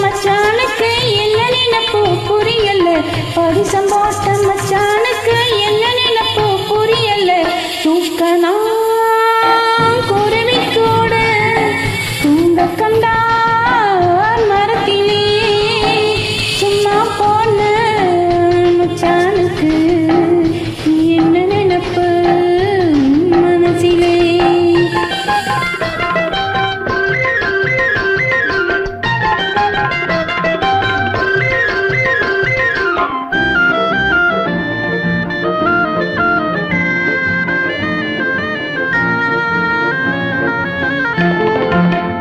மச்சானுக்கு என்ன நினைப்பு புரியல பரிசம் போட்ட மச்சானுக்கு என்ன நினைப்பு புரியல தூக்கனா குருவி கூட தூங்க கண்டார் மரத்திலே சும்மா போன மச்சானுக்கு என்ன நினைப்பு மனசிலே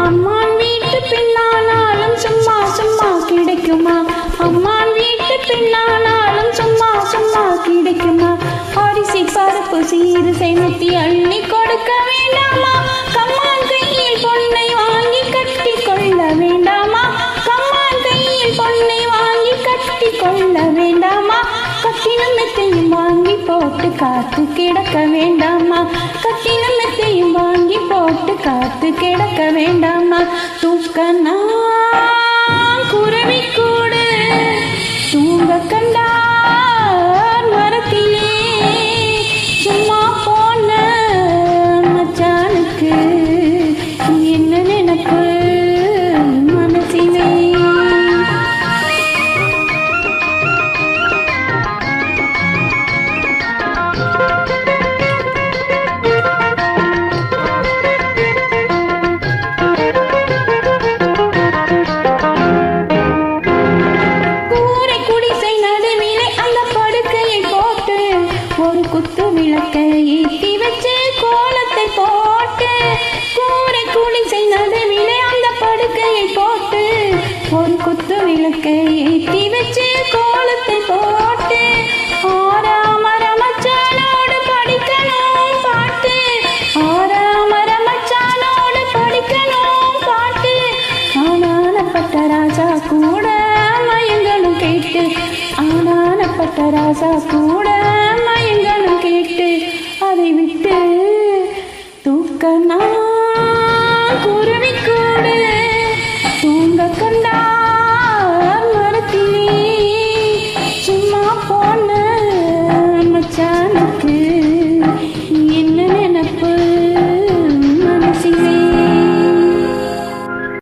அம்மான் வீட்டு பின்னானாலும் சும்மா சும்மா கிடைக்குமா அம்மான் வீட்டு பின்னானாலும் சும்மா சும்மா கிடைக்குமா அரிசி பருப்பு சீறு செலுத்தி அள்ளி கொடுக்க வேண்டாமா கம்மான் கையில் பொன்னை வாங்கி கட்டி கொள்ள வேண்டாமா கம்மான் கையில் பொன்னை வாங்கி கட்டி கொள்ள வேண்டாமா கட்டின மெத்தையும் வாங்கி போட்டு காத்து கிடக்க வேண்டாமா கட்டின மெத்தையும் வாங்கி போட்டு காத்து கிடக்க வேண்டாமா தூக்கனா குருவி கூட தூங்க கண்டார் மரத்திலே சும்மா போன மச்சானுக்கு என்ன நினைப்பு மனசிலே ஒரு குத்து விளக்கை ஏற்றி வச்சு கோலத்தை போட்டு கூரை குடிசை நடுவிலே அந்த படுக்கையை போட்டு ஒரு குத்து விளக்கை ஏற்றி வச்சு கோலத்தை போட்டு ஆறாமர மச்சானோடு படிக்கணும் பாட்டு ஆறாமர மச்சானோடு படிக்கணும் பாட்டு ஆனானப்பட்ட ராஜா கூட மயங்களும் கேட்டு ஆனானப்பட்ட ராஜா கூட மயங்களும் கேட்டு அதை விட்டு தூக்கனா